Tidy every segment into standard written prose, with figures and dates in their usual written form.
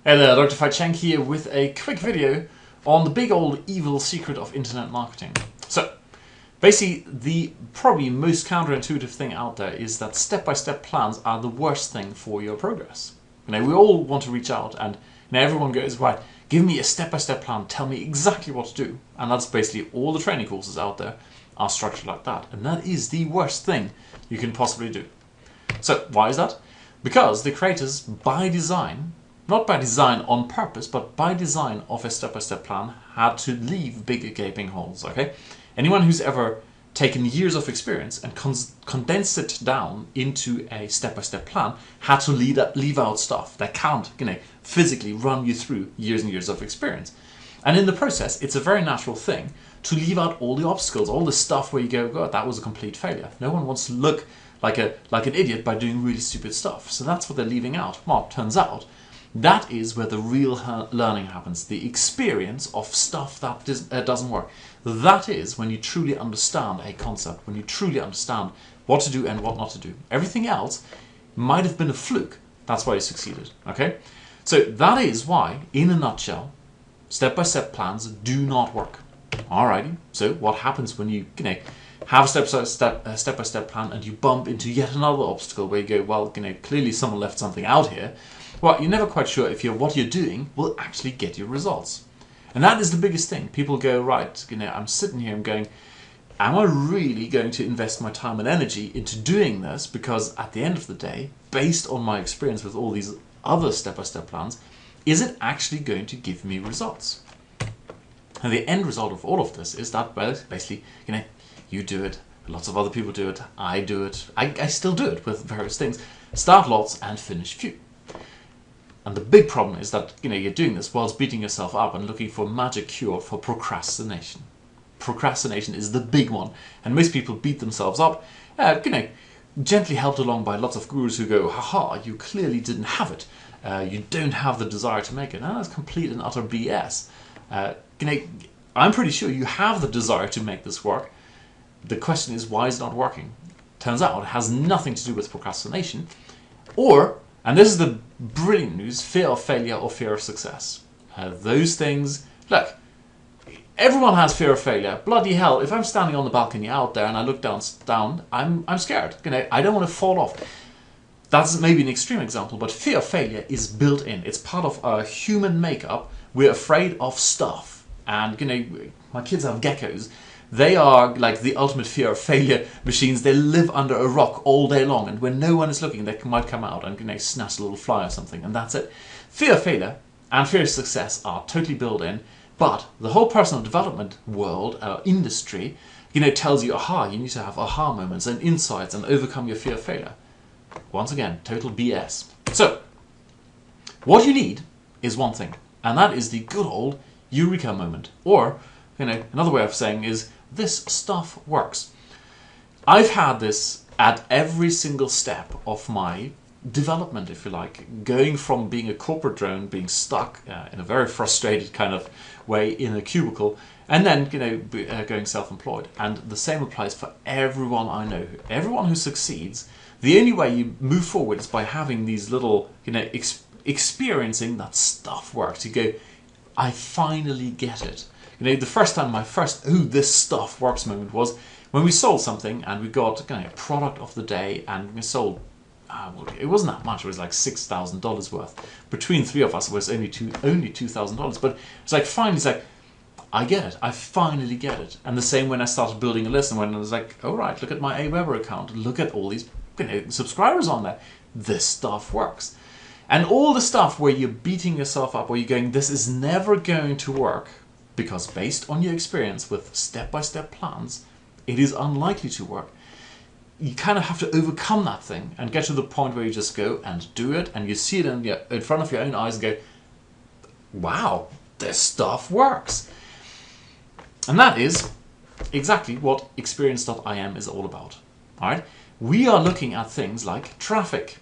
Hey there, Dr. Fai Cheng here with a quick video on the big old evil secret of internet marketing. So, basically, the probably most counterintuitive thing out there is that step-by-step plans are the worst thing for your progress. We all want to reach out and everyone goes, right, give me a step-by-step plan, tell me exactly what to do. And that's basically all the training courses out there are structured like that. And that is the worst thing you can possibly do. So, why is that? Because the creators, by design, not by design on purpose, but by design of a step-by-step plan, had to leave big gaping holes, okay? Anyone who's ever taken years of experience and condensed it down into a step-by-step plan had to leave out stuff that can't, physically run you through years and years of experience. And in the process, it's a very natural thing to leave out all the obstacles, all the stuff where you go, God, that was a complete failure. No one wants to look like an idiot by doing really stupid stuff. So that's what they're leaving out. Well, it turns out that is where the real learning happens, the experience of stuff that doesn't work. That is when you truly understand a concept, when you truly understand what to do and what not to do. Everything else might have been a fluke. That's why you succeeded, okay? So that is why, in a nutshell, step-by-step plans do not work. Alrighty, so what happens when you have a step-by-step plan and you bump into yet another obstacle where you go, well, clearly someone left something out here. Well, you're never quite sure if what you're doing will actually get you results. And that is the biggest thing. People go, right, I'm sitting here and going, am I really going to invest my time and energy into doing this? Because at the end of the day, based on my experience with all these other step-by-step plans, is it actually going to give me results? And the end result of all of this is that, well, basically, you do it, lots of other people do it, I do it, I still do it with various things. Start lots and finish few. And the big problem is that you're doing this whilst beating yourself up and looking for a magic cure for procrastination. Procrastination is the big one, and most people beat themselves up, gently helped along by lots of gurus who go, haha, you clearly didn't have it. You don't have the desire to make it. And that's complete and utter BS. I'm pretty sure you have the desire to make this work. The question is, why is it not working? Turns out it has nothing to do with procrastination, and this is the brilliant news, fear of failure or fear of success. Those things, look, everyone has fear of failure. Bloody hell, if I'm standing on the balcony out there and I look down, I'm scared. I don't want to fall off. That's maybe an extreme example, but fear of failure is built in. It's part of our human makeup. We're afraid of stuff. And, my kids have geckos. They are like the ultimate fear of failure machines. They live under a rock all day long, and when no one is looking, they might come out and snatch a little fly or something, and that's it. Fear of failure and fear of success are totally built in, but the whole personal development world, industry, tells you, you need to have aha moments and insights and overcome your fear of failure. Once again, total BS. So, what you need is one thing, and that is the good old eureka moment, or another way of saying is, this stuff works. I've had this at every single step of my development, if you like, going from being a corporate drone, being stuck in a very frustrated kind of way in a cubicle, and then going self-employed. And the same applies for everyone I know. Everyone who succeeds, the only way you move forward is by having these little, experiencing that stuff works. You go, I finally get it. The first time my first, this stuff works moment was when we sold something and we got a product of the day, and we sold, it wasn't that much, it was like $6,000 worth. Between three of us it was only $2,000, but it's like finally, it's like, I get it, I finally get it. And the same when I started building a list, and when I was like, all right, look at my Aweber account, look at all these subscribers on there, this stuff works. And all the stuff where you're beating yourself up, where you're going, this is never going to work, because based on your experience with step-by-step plans, it is unlikely to work. You kind of have to overcome that thing and get to the point where you just go and do it, and you see it in front of your own eyes and go, wow, this stuff works. And that is exactly what experience.im is all about. All right? We are looking at things like traffic.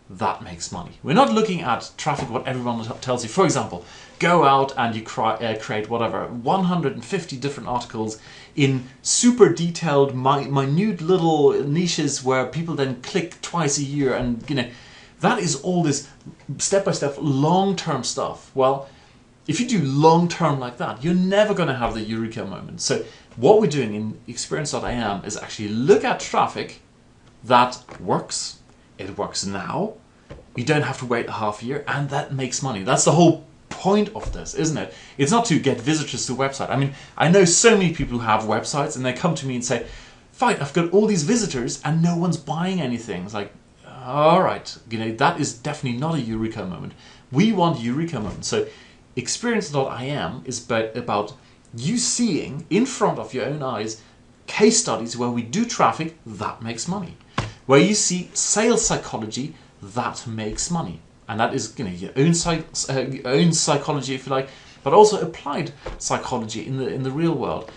That makes money. We're not looking at traffic, what everyone tells you. For example, go out and you create whatever 150 different articles in super detailed, minute little niches where people then click twice a year, and that is all this step-by-step long-term stuff. Well, if you do long-term like that, you're never going to have the eureka moment. So what we're doing in experience.im is actually look at traffic that works. It works now. You don't have to wait a half year, and that makes money. That's the whole point of this, isn't it? It's not to get visitors to the website. I mean, I know so many people who have websites and they come to me and say, fine, I've got all these visitors and no one's buying anything. It's like, all right, that is definitely not a eureka moment. We want eureka moments. So experience.im is about you seeing in front of your own eyes case studies where we do traffic that makes money, where you see sales psychology that makes money, and that is your own psychology, if you like, but also applied psychology in the real world,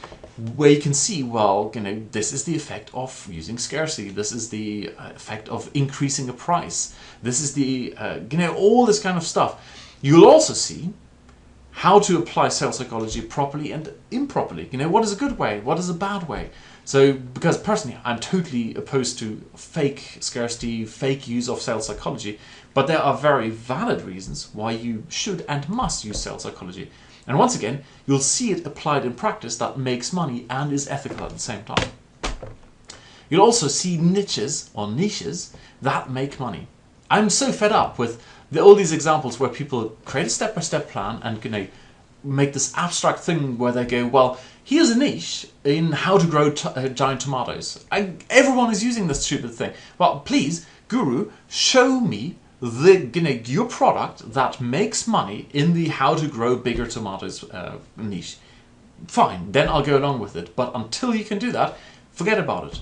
where you can see, well, this is the effect of using scarcity, this is the effect of increasing a price, this is the all this kind of stuff. You'll also see how to apply sales psychology properly and improperly. What is a good way, what is a bad way. So, because personally, I'm totally opposed to fake scarcity, fake use of sales psychology, but there are very valid reasons why you should and must use sales psychology. And once again, you'll see it applied in practice that makes money and is ethical at the same time. You'll also see niches that make money. I'm so fed up with all these examples where people create a step-by-step plan and make this abstract thing where they go, well, here's a niche in how to grow giant tomatoes. Everyone is using this stupid thing. Well, please, guru, show me your product that makes money in the how to grow bigger tomatoes niche. Fine, then I'll go along with it. But until you can do that, forget about it.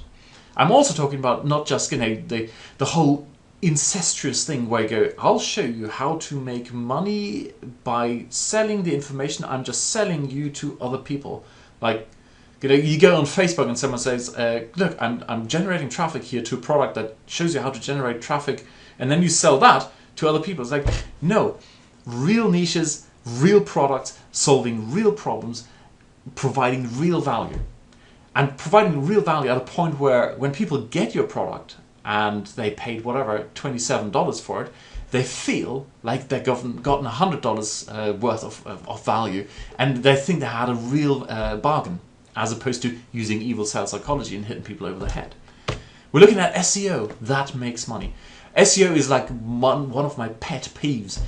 I'm also talking about not just the whole incestuous thing where you go, I'll show you how to make money by selling the information I'm just selling you to other people. Like, you go on Facebook and someone says, look, I'm generating traffic here to a product that shows you how to generate traffic, and then you sell that to other people. It's like, no, real niches, real products, solving real problems, providing real value. And providing real value at a point where when people get your product and they paid whatever, $27 for it, they feel like they've gotten $100 worth of value, and they think they had a real bargain, as opposed to using evil sales psychology and hitting people over the head. We're looking at SEO that makes money. SEO is like one of my pet peeves.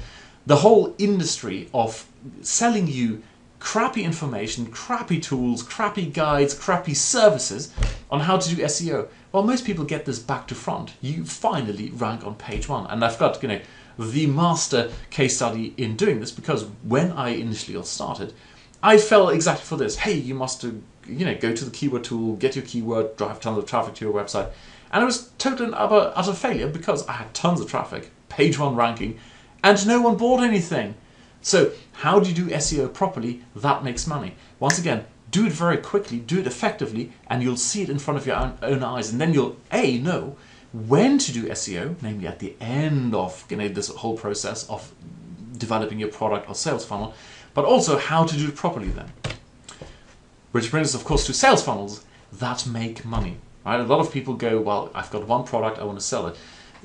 The whole industry of selling you crappy information, crappy tools, crappy guides, crappy services on how to do SEO. Well, most people get this back to front. You finally rank on page 1. And I've got the master case study in doing this, because when I initially got started, I fell exactly for this. Hey, you must go to the keyword tool, get your keyword, drive tons of traffic to your website. And it was total and utter failure because I had tons of traffic, page 1 ranking, and no one bought anything. So how do you do SEO properly that makes money? Once again, do it very quickly, do it effectively, and you'll see it in front of your own eyes. And then you'll know when to do SEO, namely at the end of this whole process of developing your product or sales funnel, but also how to do it properly then. Which brings us, of course, to sales funnels that make money. Right? A lot of people go, well, I've got one product, I want to sell it.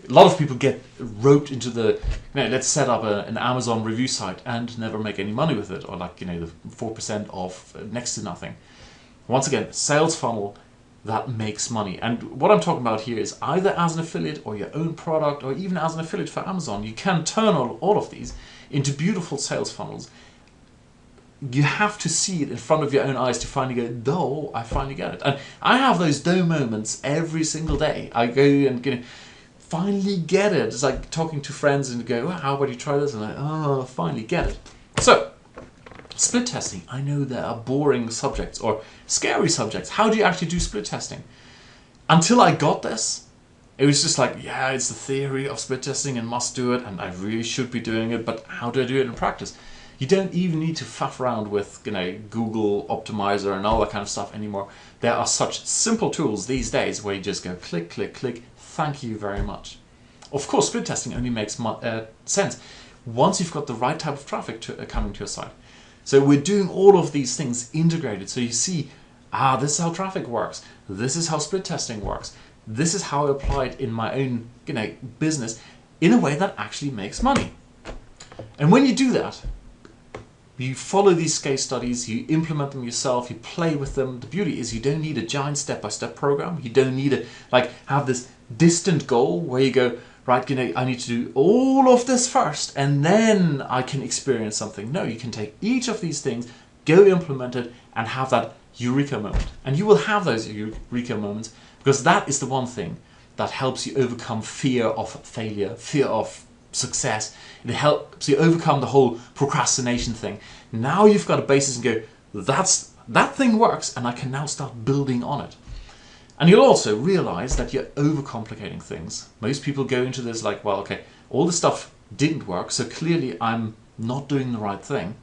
A lot of people get roped into the, let's set up an Amazon review site and never make any money with it, or the 4% off, next to nothing. Once again, sales funnel that makes money. And what I'm talking about here is either as an affiliate or your own product, or even as an affiliate for Amazon. You can turn all of these into beautiful sales funnels. You have to see it in front of your own eyes to finally go, oh, I finally get it. And I have those dough moments every single day. I go and finally get it. It's like talking to friends and go, how about you try this? And I finally get it. So, split testing. I know there are boring subjects or scary subjects. How do you actually do split testing? Until I got this, it was just like, yeah, it's the theory of split testing and must do it, and I really should be doing it, but how do I do it in practice? You don't even need to faff around with Google Optimizer and all that kind of stuff anymore. There are such simple tools these days where you just go click, click, click, thank you very much. Of course, split testing only makes sense once you've got the right type of traffic coming to your site. So we're doing all of these things integrated. So you see, this is how traffic works. This is how split testing works. This is how I apply it in my own business. in a way that actually makes money. And when you do that, you follow these case studies, you implement them yourself, you play with them. The beauty is you don't need a giant step-by-step program. You don't need to have this distant goal where you go, right, I need to do all of this first and then I can experience something. No, you can take each of these things, go implement it, and have that eureka moment. And you will have those eureka moments because that is the one thing that helps you overcome fear of failure, fear of success. It helps you overcome the whole procrastination thing. Now you've got a basis and go, that thing works, and I can now start building on it. And you'll also realize that you're overcomplicating things. Most people go into this like, well, okay, all the stuff didn't work, so clearly I'm not doing the right thing.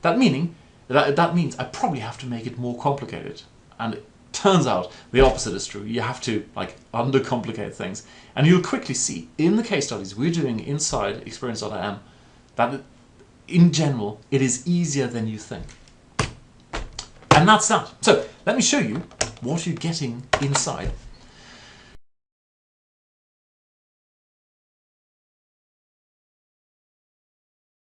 That means I probably have to make it more complicated. And it turns out the opposite is true. You have to undercomplicate things. And you'll quickly see in the case studies we're doing inside experience.im that in general it is easier than you think. And that's that. So let me show you what you're getting inside